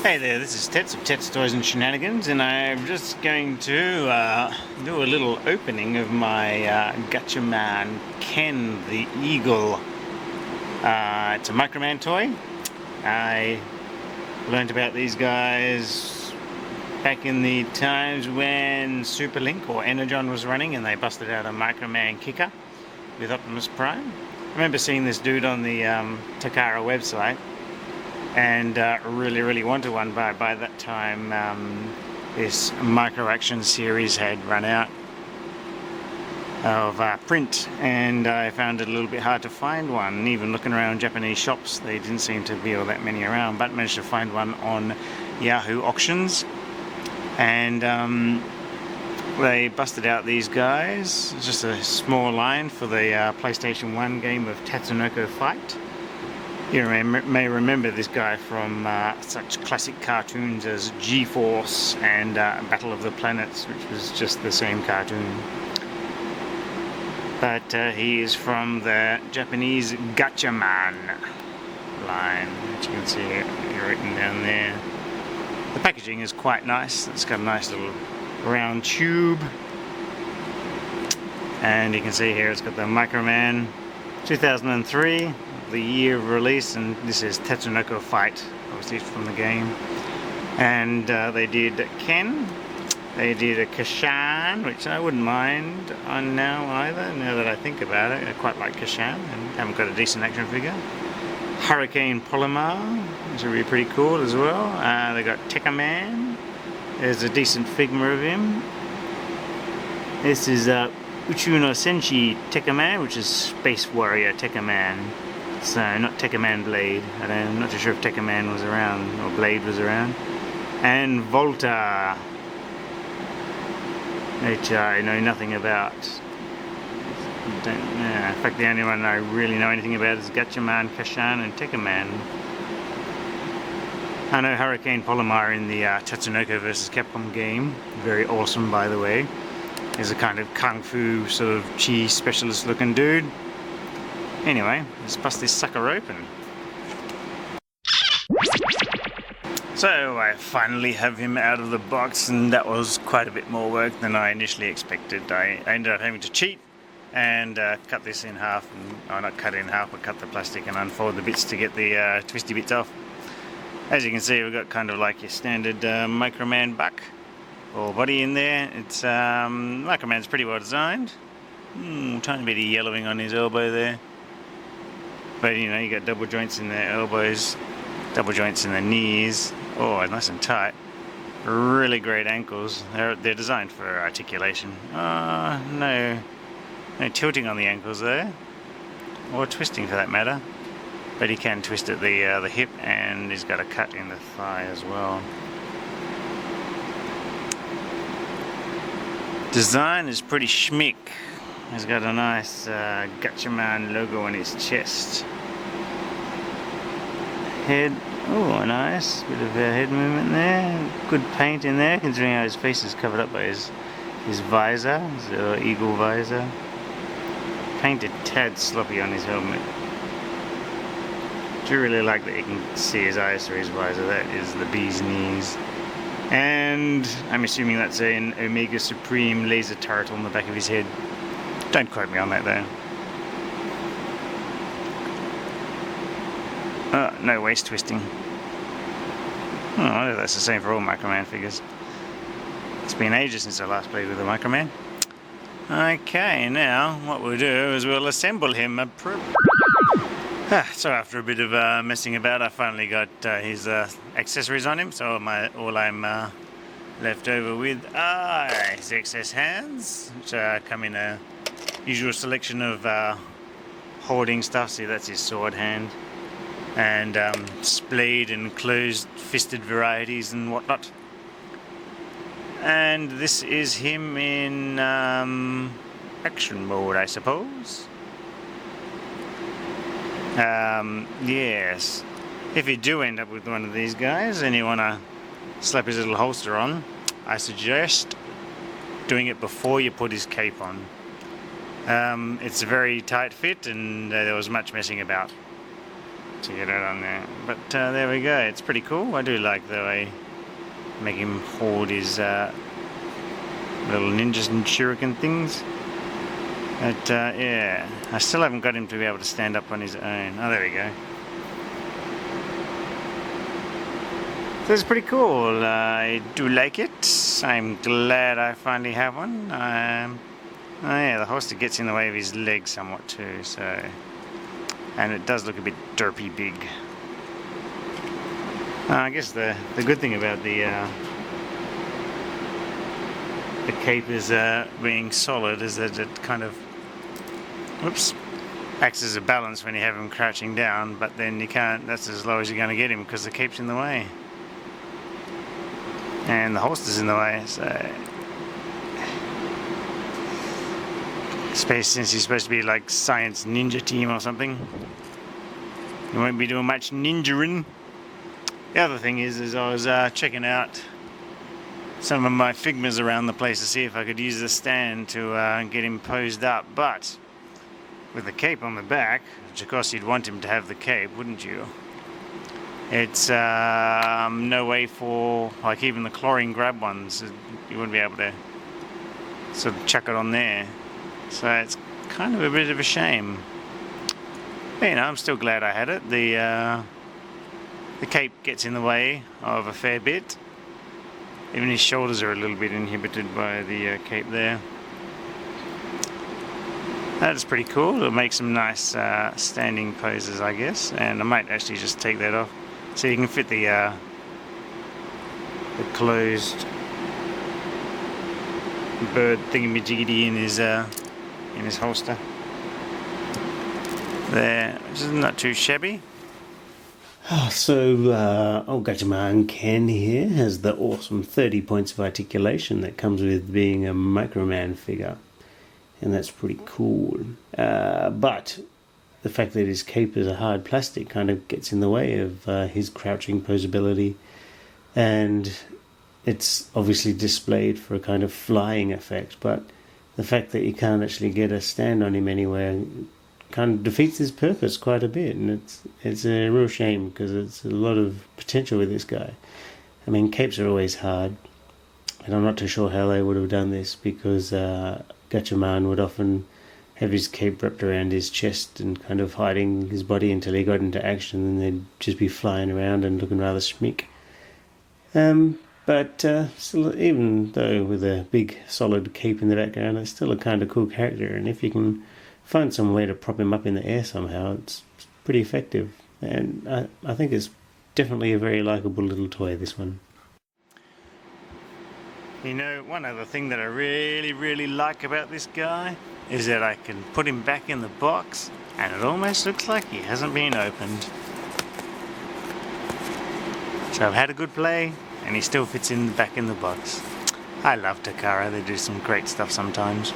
Hey there, this is Tets of Tets Toys and Shenanigans, and I'm just going to do a little opening of my Gachaman Ken the Eagle. It's a Microman toy. I learned about these guys back in the times when Super Link or Energon was running and they busted out a Microman kicker with Optimus Prime. I remember seeing this dude on the Takara website and really wanted one, but by that time this Micro Action series had run out of print, and I found it a little bit hard to find one. And even looking around Japanese shops, they didn't seem to be all that many around, but managed to find one on Yahoo Auctions, and they busted out these guys. It's just a small line for the PlayStation 1 game of Tastunoko Fight. You may remember this guy from such classic cartoons as G-Force and Battle of the Planets, which was just the same cartoon. But he is from the Japanese Gachaman line, which you can see written down there. The packaging is quite nice. It's got a nice little round tube. And you can see here it's got the Microman 2003. The year of release, and this is Tastunoko Fight, obviously from the game. And they did Ken, they did a Kashan, which I wouldn't mind on now either, now that I think about it. I quite like Kashan and haven't got a decent action figure. Hurricane Polymer, which would be pretty cool as well. They got Tekkaman, there's a decent figure of him. This is Uchu no Senshi Tekkaman, which is Space Warrior Tekkaman. So, not Tekkaman Blade. I'm not too sure if Tekkaman was around, or Blade was around. And Volta, which I know nothing about. In fact, the only one I really know anything about is Gachaman, Kashan, and Tekkaman. I know Hurricane Polymer in the Tatsunoko vs. Capcom game. Very awesome, by the way. He's a kind of kung fu sort of chi specialist looking dude. Anyway, let's bust this sucker open. So I finally have him out of the box, and that was quite a bit more work than I initially expected. I ended up having to cheat and cut this in half, or not cut it in half, but cut the plastic and unfold the bits to get the twisty bits off. As you can see, we've got kind of like your standard Microman buck or body in there. It's Microman's pretty well designed. Tiny bit of yellowing on his elbow there. But you know, you got double joints in the elbows, double joints in the knees. Oh, nice and tight. Really great ankles. They're designed for articulation. No tilting on the ankles there, or twisting for that matter. But he can twist at the hip, and he's got a cut in the thigh as well. Design is pretty schmick. He's got a nice Gachaman logo on his chest. Head, oh nice, bit of head movement there. Good paint in there, considering how his face is covered up by his visor, his eagle visor. Painted tad sloppy on his helmet. Do really like that you can see his eyes through his visor. That is the bee's knees. And I'm assuming that's an Omega Supreme laser turret on the back of his head. Don't quote me on that though. No waist twisting. Oh, that's the same for all Microman figures. It's been ages since I last played with a Microman. Okay, now what we'll do is we'll assemble him. So after a bit of messing about, I finally got his accessories on him. So all I'm left over with are his excess hands, which come in a usual selection of hoarding stuff. See, that's his sword hand, and splayed and closed fisted varieties and whatnot. And this is him in action mode, I suppose. Yes. If you do end up with one of these guys and you want to slap his little holster on, I suggest doing it before you put his cape on. It's a very tight fit, and there was much messing about. to get it on there. But there we go, it's pretty cool. I do like the way make him hoard his little ninjas and shuriken things. But yeah, I still haven't got him to be able to stand up on his own. Oh, there we go. So it's pretty cool. I do like it. I'm glad I finally have one. Oh yeah, the holster gets in the way of his leg somewhat too, so... And it does look a bit derpy big. I guess the good thing about the cape is being solid is that it kind of, whoops, acts as a balance when you have him crouching down, but then you can't, that's as low as you're going to get him because the cape's in the way. And the holster's in the way, so... Space, since he's supposed to be like science ninja team or something. You won't be doing much ninjaing. The other thing is I was checking out some of my Figmas around the place to see if I could use the stand to get him posed up, but with the cape on the back, which of course you'd want him to have the cape, wouldn't you? It's no way for, like, even the chlorine grab ones, you wouldn't be able to sort of chuck it on there. So it's kind of a bit of a shame. But, you know, I'm still glad I had it. The cape gets in the way of a fair bit. Even his shoulders are a little bit inhibited by the cape there. That is pretty cool. It'll make some nice standing poses, I guess. And I might actually just take that off so you can fit the closed bird thingamajiggy in his holster there, which is not too shabby. So old Gachaman Ken here has the awesome 30 points of articulation that comes with being a Microman figure, and that's pretty cool. But the fact that his cape is a hard plastic kind of gets in the way of his crouching posability, and it's obviously displayed for a kind of flying effect, but the fact that you can't actually get a stand on him anywhere kind of defeats his purpose quite a bit, and it's a real shame because it's a lot of potential with this guy. I mean, capes are always hard, and I'm not too sure how they would have done this, because Gachaman would often have his cape wrapped around his chest and kind of hiding his body until he got into action, and they'd just be flying around and looking rather schmick. But still, even though with a big solid cape in the background, it's still a kind of cool character, and if you can find some way to prop him up in the air somehow, it's pretty effective. And I think it's definitely a very likeable little toy, this one. You know, one other thing that I really like about this guy is that I can put him back in the box and it almost looks like he hasn't been opened. So I've had a good play and he still fits in back in the box. I love Takara, they do some great stuff sometimes.